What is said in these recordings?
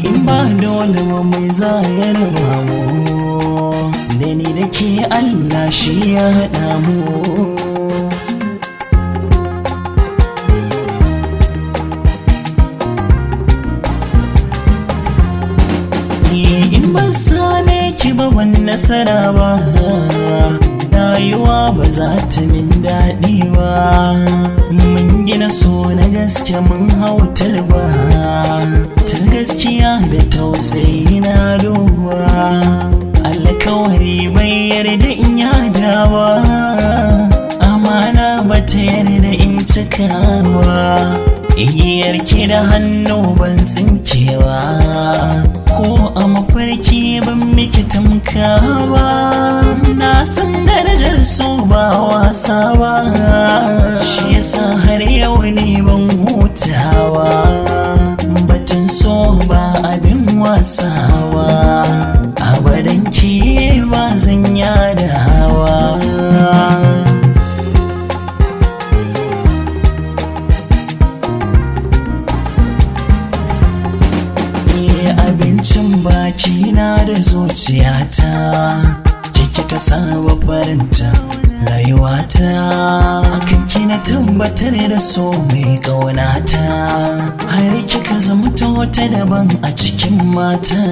In ba dole ba mai zayar mamu, da ni da ke Allah shi ya haɗa mu. In ban same ki ba ban nasara ba, rayuwa ba za ta min daɗi ba. Mun gina so na gaske mun hautar ba, ta gaskiya da tausayi na duba. Alkawari bai yarda in yada ba, amana ba ta yarda in cika ba. Igiyar ki da hannu ban tsinkewa, ko a mafarki ban miki tamka ba. Na san darajar so ba wasa ba, shi yasa har yau ne ban hutawa. Batun so ba abin wasa ba, abadan ki ba zan yada hawa. Abincin baki na da zuciyata, ke kika saba faranta rayuwata. Akan kina tabbatar da so mai ƙaunata, har kika zama wata daban a cikin mata.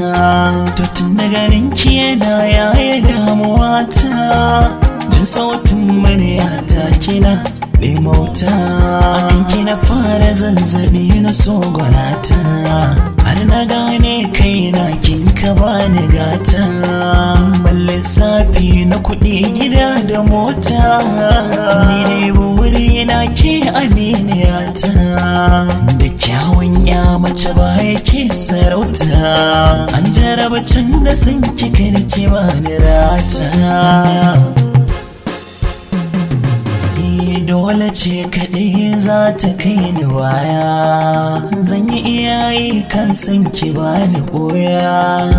To tun da ganin ki yana yaya damuwata, jin sautin muryata kina limauta. Akan kina fara zazzabi na so gwanata, har na gane kaina kin ka bani gata. Ban lissafi na kuɗi gida da mota, ni dai buri na ke aminiyata. Da kyawun ya mace ba yake sarauta, an jaraba can da sun kika da ke bani rata. Dole ce kaɗai za ta kai ni baya, zan yi iyayi kan san ki bani ɓoya.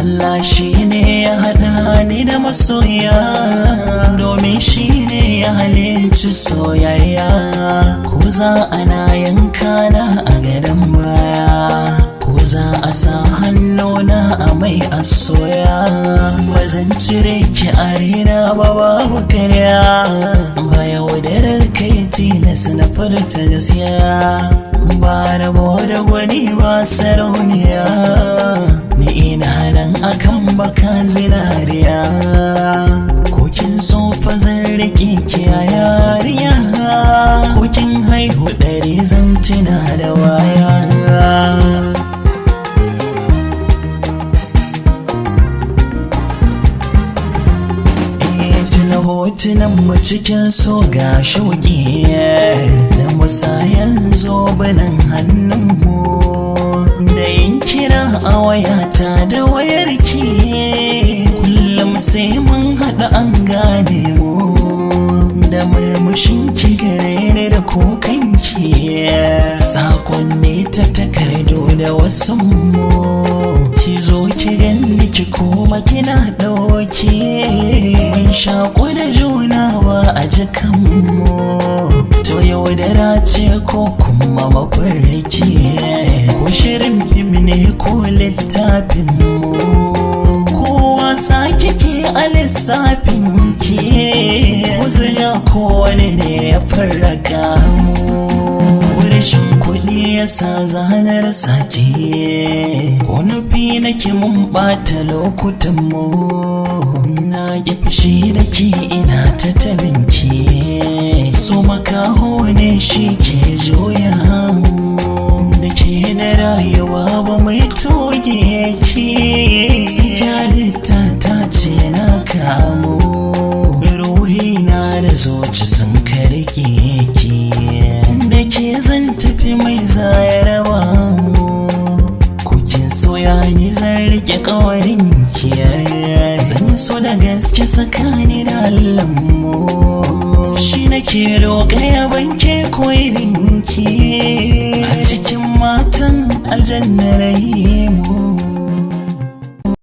Allah shi ne ya haɗa ni da masoya, domin shi ne ya halicci soyayya. Ko za ana yanka na a gadon baya, ko za a sa hannuna a mai a soya. Ba zan cire ki a rina ba babu karya, ba yaudarar kai tilas na furta gaskiya. Ba rabo da gwani ba sarauniya, ni ina nan akan baka zinariya. Ko kin so fa zan riƙe ki a yariya, ko kin haihu ɗari zan tuna da waya. Hotunan mu cikin so ga shauƙi, da musayan zobunan hannunmu, da yin kira a wayata da wayarki. Kullum sai mun haɗa an gane mu, da murmushin ki gare ni da kokanki. Sakonni ta takardu da wasu mu, ki zo ki gani ki koma kina ɗauke. Mun shaƙu da juna ba a jikanmu, to yaudara ce ko kuma mafarki, ko shirin fim ne ko littafin mu, ko wasa kike a lissafin ki. Wuziya ko wani ne ya farraka mu, rashin kuɗi ya sa zanar sake. Ko nufi nake mun ɓata lokutan mu, na ƙi fushi da ke ina ta tabinki. So makaho ne shi ke juya mu, da ke na rayuwa ba mai toge ki. Sikyalita ta ce na kamu, ruhi na da zuci sun karke ki. Da ke zan tafi mai zayarwa mu, kukin soya ni zan rike kawarin kiyaye. Zan yi so da gaske tsakani da Allahnmu, shi nake roƙa ya banke koyirinki a cikin matan aljanna rahimu.